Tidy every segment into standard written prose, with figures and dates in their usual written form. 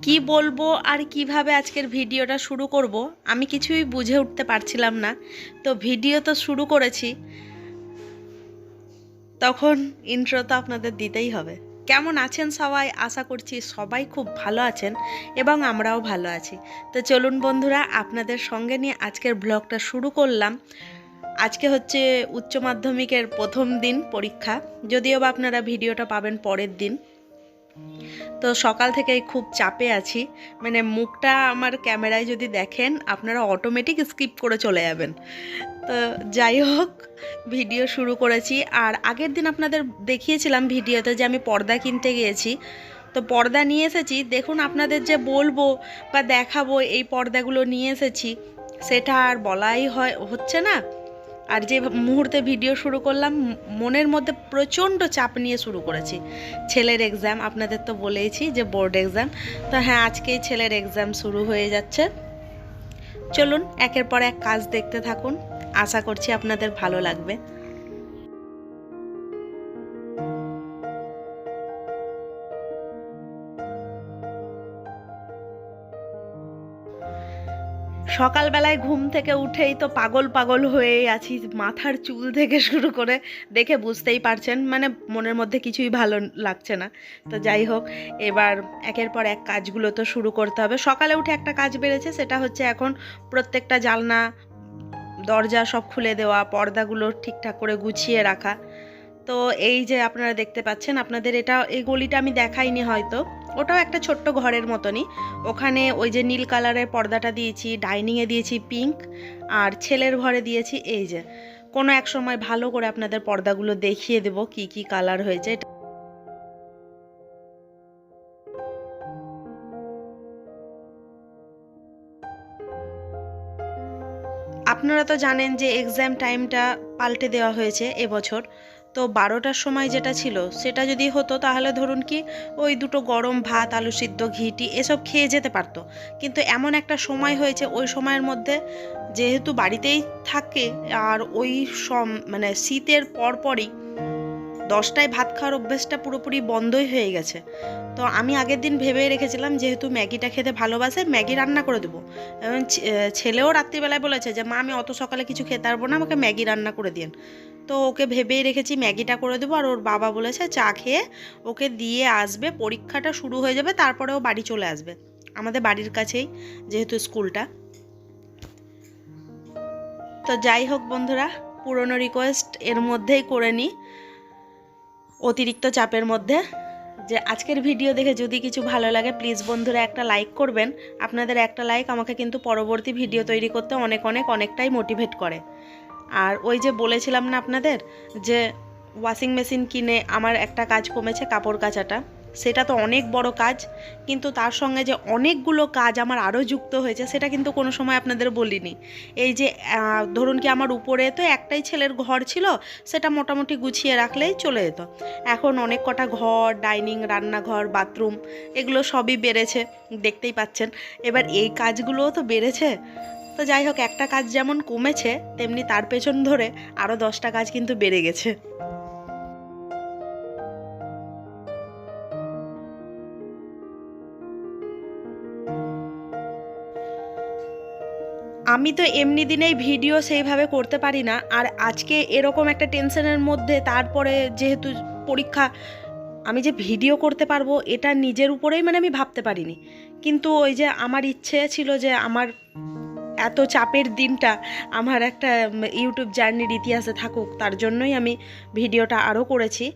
কি বলবো আর কিভাবে আজকের ভিডিওটা শুরু করব আমি কিছুই বুঝে উঠতে পারছিলাম না। তো ভিডিও তো শুরু করেছি, তখন ইন্ট্রো তো আপনাদের দিতেই হবে। কেমন আছেন সবাই? আশা করছি সবাই খুব ভালো আছেন এবং আমরাও ভালো আছি। তো চলুন বন্ধুরা, আপনাদের সঙ্গে নিয়ে আজকের ব্লগটা শুরু করলাম। আজকে হচ্ছে উচ্চ মাধ্যমিকের প্রথম দিন পরীক্ষা, যদিও বা আপনারা ভিডিওটা পাবেন পরের দিন। তো সকাল থেকেই খুব চাপে আছি, মানে মুখটা আমার ক্যামেরায় যদি দেখেন আপনারা অটোমেটিক স্কিপ করে চলে যাবেন। তো যাই হোক, ভিডিও শুরু করেছি। আর আগের দিন আপনাদের দেখিয়েছিলাম ভিডিওতে যে আমি পর্দা কিনতে গিয়েছি। তো পর্দা নিয়ে এসেছি, দেখুন আপনাদের যে বলবো বা দেখাবো এই পর্দাগুলো নিয়ে এসেছি, সেটা আর বলাই হচ্ছে না। আর যে মুহূর্তে ভিডিও শুরু করলাম, মনের মধ্যে প্রচণ্ড চাপ নিয়ে শুরু করেছি। ছেলের এক্সাম, আপনাদের তো বলেইছি যে বোর্ড এক্সাম। তো হ্যাঁ, আজকেই ছেলের এক্সাম শুরু হয়ে যাচ্ছে। চলুন একের পর এক কাজ দেখতে থাকুন, আশা করছি আপনাদের ভালো লাগবে। সকালবেলায় ঘুম থেকে উঠেই তো পাগল পাগল হয়েই আছি, মাথার চুল থেকে শুরু করে, দেখে বুঝতেই পারছেন, মানে মনের মধ্যে কিছুই ভালো লাগছে না। তো যাই হোক, এবার একের পর এক কাজগুলো তো শুরু করতে হবে। সকালে উঠে একটা কাজ বেড়েছে, সেটা হচ্ছে এখন প্রত্যেকটা জানলা দরজা সব খুলে দেওয়া, পর্দাগুলো ঠিকঠাক করে গুছিয়ে রাখা। তো এই যে আপনারা দেখতে পাচ্ছেন, আপনাদের এই গলিটা আমি দেখাইনি হয়তো, ওটাও একটা ছোট্ট ঘরের মতনই। ওখানে ওই যে নীল কালারের পর্দাটা দিয়েছি, ডাইনিংয়ে দিয়েছি পিঙ্ক, আর ছেলের ঘরে দিয়েছি এই যে, কোনো এক সময় ভালো করে আপনাদের পর্দাগুলো দেখিয়ে দেবো কি কি কালার হয়েছে। আপনারা তো জানেন যে এক্সাম টাইমটা পাল্টে দেওয়া হয়েছে এবছর। তো 12টার সময় যেটা ছিল সেটা যদি হতো, তাহলে ধরুন কি ওই দুটো গরম ভাত, আলু সিদ্ধ, ঘিটি এসব খেয়ে যেতে পারতো। কিন্তু এমন একটা সময় হয়েছে, ওই সময়ের মধ্যে যেহেতু বাড়িতেই থাকে, আর ওই মানে শীতের পরপরই 10টায় ভাত খাওয়ার অভ্যেসটা পুরোপুরি বন্ধই হয়ে গেছে। তো আমি আগের দিন ভেবেই রেখেছিলাম, যেহেতু ম্যাগিটা খেতে ভালোবাসে, ম্যাগি রান্না করে দেবো। এবং ছেলেও রাত্রিবেলায় বলেছে যে মা, আমি অত সকালে কিছু খেতে পারবো না, আমাকে ম্যাগি রান্না করে দিন। তো ওকে ভেবেই রেখেছি ম্যাগিটা করে দেবো। আর ওর বাবা বলেছে চা খেয়ে ওকে দিয়ে আসবে, পরীক্ষাটা শুরু হয়ে যাবে, তারপরে ও বাড়ি চলে আসবে। আমাদের বাড়ির কাছেই যেহেতু স্কুলটা। তো যাই হোক বন্ধুরা, পুরনো রিকোয়েস্ট এর মধ্যেই করে নিই, অতিরিক্ত চাপের মধ্যে। যে আজকের ভিডিও দেখে যদি কিছু ভালো লাগে, প্লিজ বন্ধুরা একটা লাইক করবেন। আপনাদের একটা লাইক আমাকে কিন্তু পরবর্তী ভিডিও তৈরি করতে অনেকটাই মোটিভেট করে। আর ওই যে বলেছিলাম না আপনাদের যে ওয়াশিং মেশিন কিনে আমার একটা কাজ কমেছে, কাপড় কাচাটা। সেটা তো অনেক বড় কাজ, কিন্তু তার সঙ্গে যে অনেকগুলো কাজ আমার আরও যুক্ত হয়েছে, সেটা কিন্তু কোনো সময় আপনাদের বলিনি। এই যে ধরুন কি, আমার উপরে তো একটাই ছেলের ঘর ছিল, সেটা মোটামুটি গুছিয়ে রাখলেই চলে যেত। এখন অনেক কটা ঘর, ডাইনিং, রান্নাঘর, বাথরুম, এগুলো সবই বেড়েছে, দেখতেই পাচ্ছেন। এবার এই কাজগুলোও তো বেড়েছে। তো যাই হোক, একটা কাজ যেমন কমেছে, তেমনি তার পেছন ধরে আরও 10টা কাজ কিন্তু বেড়ে গেছে। আমি তো এমনি দিনেই ভিডিও সেইভাবে করতে পারি না, আর আজকে এরকম একটা টেনশনের মধ্যে, তারপরে যেহেতু পরীক্ষা, আমি যে ভিডিও করতে পারবো এটা নিজের উপরেই মানে আমি ভাবতে পারিনি। কিন্তু ওই যে আমার ইচ্ছে ছিল যে আমার এত চাপের দিনটা আমার একটা ইউটিউব জার্নির ইতিহাসে থাকুক, তার জন্যই আমি ভিডিওটা আরও করেছি।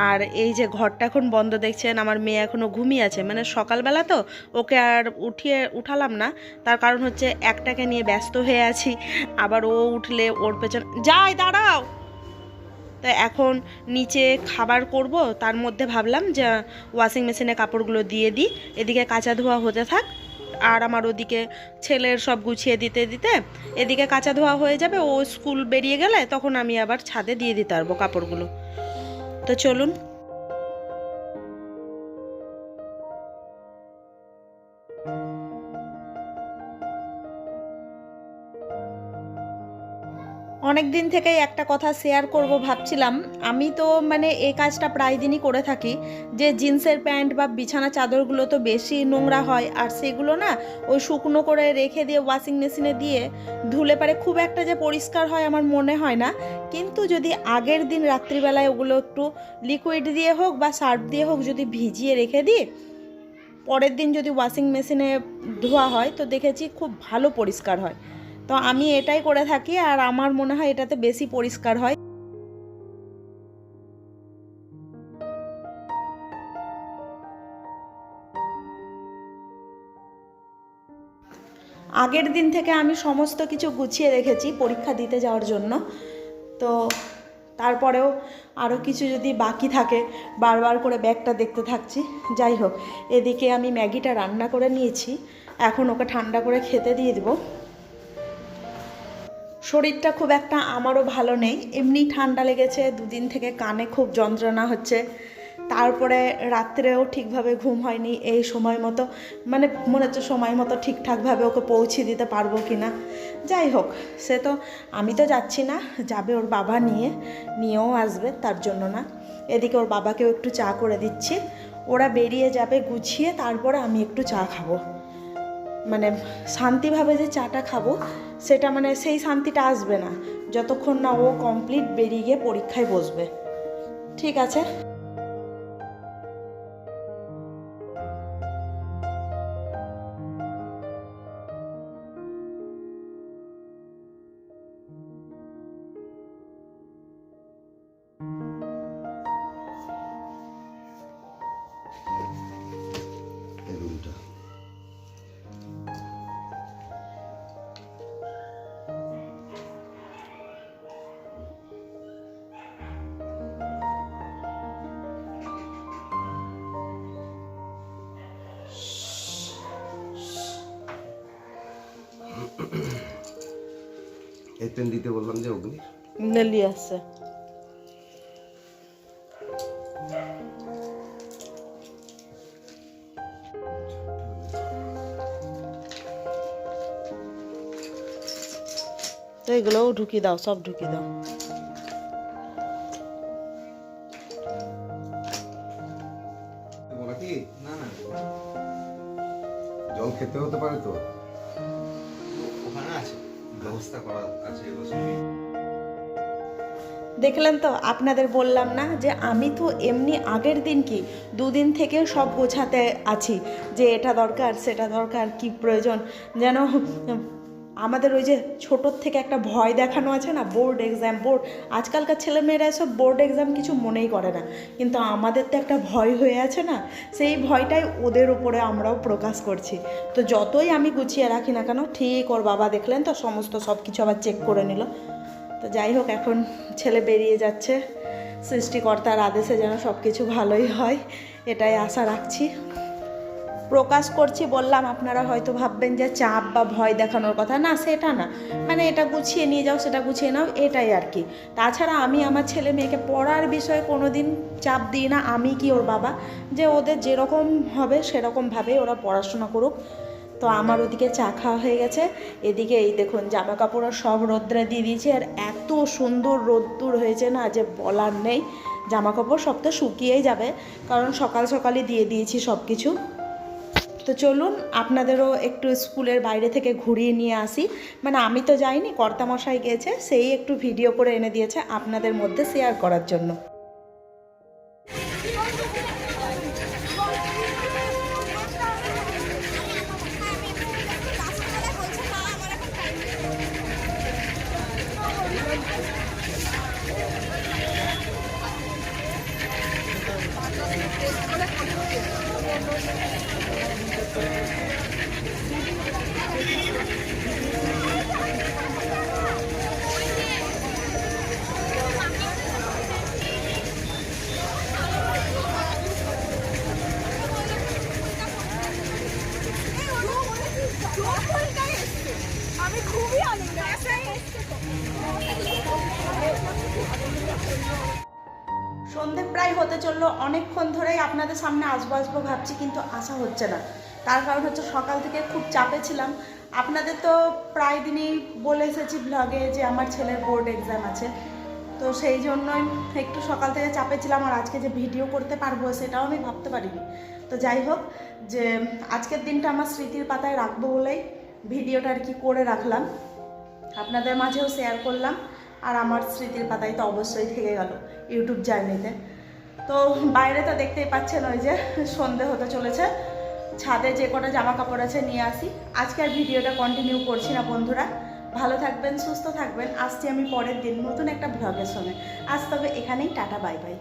আর এই যে ঘরটা এখন বন্ধ দেখছেন, আমার মেয়ে এখনও ঘুমিয়ে আছে, মানে সকালবেলা তো ওকে আর উঠালাম না। তার কারণ হচ্ছে একটাকে নিয়ে ব্যস্ত হয়ে আছি, আবার ও উঠলে ওর পেছন যাই, দাঁড়াও। তো এখন নিচে খাবার করব, তার মধ্যে ভাবলাম যে ওয়াশিং মেশিনে কাপড়গুলো দিয়ে দিই, এদিকে কাচা ধোয়া হতে থাক। আর আমার ওদিকে ছেলের সব গুছিয়ে দিতে দিতে এদিকে কাচা ধোয়া হয়ে যাবে, ও স্কুল বেরিয়ে গেলে তখন আমি আবার ছাদে দিয়ে দিতে পারবো কাপড়গুলো। তো চলুন। অনেক দিন থেকেই একটা কথা শেয়ার করব ভাবছিলাম। আমি তো মানে এই কাজটা প্রায় দিনই করে থাকি, যে জিন্সের প্যান্ট বা বিছানা চাদরগুলো তো বেশি নোংরা হয়, আর সেগুলো না ওই শুকনো করে রেখে দিয়ে ওয়াশিং মেশিনে দিয়ে ধুলে পারে খুব একটা যে পরিষ্কার হয় আমার মনে হয় না। কিন্তু যদি আগের দিন রাত্রিবেলায় ওগুলো একটু লিকুইড দিয়ে হোক বা সার্ফ দিয়ে হোক যদি ভিজিয়ে রেখে দিই, পরের দিন যদি ওয়াশিং মেশিনে ধোয়া হয় তো দেখেছি খুব ভালো পরিষ্কার হয়। তো আমি এটাই করে থাকি, আর আমার মনে হয় এটাতে বেশি পরিষ্কার হয়। আগের দিন থেকে আমি সমস্ত কিছু গুছিয়ে রেখেছি পরীক্ষা দিতে যাওয়ার জন্য। তো তারপরেও আরও কিছু যদি বাকি থাকে বারবার করে ব্যাগটা দেখতে থাকছি। যাই হোক, এদিকে আমি ম্যাগিটা রান্না করে নিয়েছি, এখন ওকে ঠান্ডা করে খেতে দিয়ে দেবো। শরীরটা খুব একটা আমারও ভালো নেই, এমনি ঠান্ডা লেগেছে, দুদিন থেকে কানে খুব যন্ত্রণা হচ্ছে, তারপরে রাত্রেও ঠিকভাবে ঘুম হয়নি। এই সময় মতো মানে মনে হচ্ছে সময় মতো ঠিকঠাকভাবে ওকে পৌঁছে দিতে পারবো কি না। যাই হোক, সে তো আমি তো যাচ্ছি না, যাবে ওর বাবা, নিয়েও আসবে, তার জন্য না। এদিকে ওর বাবাকেও একটু চা করে দিচ্ছি, ওরা বেরিয়ে যাবে গুছিয়ে, তারপরে আমি একটু চা খাবো। মানে শান্তিভাবে যে চাটা খাবো সেটা মানে সেই শান্তিটা আসবে না যতক্ষণ না ও কমপ্লিট বেরিয়ে গিয়ে পরীক্ষায় বসবে। ঠিক আছে। এই পেন দিতে বললাম যে অগ্নি নেলি আছে। তো এগুলোও ঢুকিয়ে দাও, সব ঢুকিয়ে দাও। বলা কি না না জল খেতে হতে পারে, তো ওখানে আছে ব্যবস্থা করা আছে। দেখলেন তো, আপনাদের বললাম না যে আমি তো এমনি আগের দিন কি দুদিন থেকে সব গোছাতে আছি, যে এটা দরকার সেটা দরকার, কি প্রয়োজন। যেন আমাদের ওই যে ছোটোর থেকে একটা ভয় দেখানো আছে না, বোর্ড এক্সাম, আজকালকার ছেলেমেয়েরা সব বোর্ড এক্সাম কিছু মনেই করে না, কিন্তু আমাদের তো একটা ভয় হয়ে আছে না, সেই ভয়টাই ওদের উপরে আমরাও প্রকাশ করছি। তো যতই আমি গুছিয়ে রাখি না কেন, ঠিক ওর বাবা দেখলেন তো সমস্ত সব কিছু আবার চেক করে নিল। তো যাই হোক, এখন ছেলে বেরিয়ে যাচ্ছে, সৃষ্টিকর্তার আদেশে যেন সব কিছু ভালোই হয় এটাই আশা রাখছি। প্রকাশ করছি বললাম, আপনারা হয়তো ভাববেন যে চাপ বা ভয় দেখানোর কথা, না সেটা না, মানে এটা গুছিয়ে নিয়ে যাও সেটা গুছিয়ে নাও, এটাই আর কি। তাছাড়া আমি আমার ছেলে মেয়েকে পড়ার বিষয়ে কোনো দিন চাপ দিই না, আমি কি ওর বাবা, যে ওদের যেরকম হবে সেরকমভাবেই ওরা পড়াশোনা করুক। তো আমার ওদিকে চা খাওয়া হয়ে গেছে, এদিকে এই দেখুন জামা কাপড় সব রোদ্রে দিয়ে দিয়েছি, আর এত সুন্দর রোদ্দুর হয়েছে না যে বলার নেই। জামা কাপড় সব তো শুকিয়েই যাবে, কারণ সকাল সকালই দিয়ে দিয়েছি সব কিছু। তো চলুন আপনাদেরও একটু স্কুলের বাইরে থেকে ঘুরিয়ে নিয়ে আসি, মানে আমি তো যাইনি, কর্তামশাই গিয়েছে, সেই একটু ভিডিও করে এনে দিয়েছে আপনাদের মধ্যে শেয়ার করার জন্য। আমি খুবই আনন্দ। সন্ধে প্রায় হতে চললো, অনেকক্ষণ ধরেই আপনাদের সামনে আসবো ভাবছি, কিন্তু আসা হচ্ছে না। তার কারণ হচ্ছে সকাল থেকে খুব চাপে ছিলাম, আপনাদের তো প্রায় দিনই বলে এসেছি ব্লগে যে আমার ছেলের বোর্ড এক্সাম আছে, তো সেই জন্যই একটু সকাল থেকে চাপে ছিলাম। আর আজকে যে ভিডিও করতে পারবো সেটাও আমি ভাবতে পারিনি। তো যাই হোক, যে আজকের দিনটা আমার স্মৃতির পাতায় রাখবো বলেই ভিডিওটা আর কি করে রাখলাম, আপনাদের মাঝেও শেয়ার করলাম। আর আমার স্মৃতির পাতায় তো অবশ্যই থেকে গেল ইউটিউব জার্নিতে। তো বাইরে তো দেখতেই পাচ্ছেন, ওই যে সন্ধে হতে চলেছে, ছাদে যে কটা জামা কাপড় আছে নিয়ে আসি। আজকে আর ভিডিওটা কন্টিনিউ করছি না বন্ধুরা, ভালো থাকবেন, সুস্থ থাকবেন। আসছি আমি পরের দিন নতুন একটা ব্লগের সঙ্গে। আজ তবে এখানেই টাটা, বাই বাই।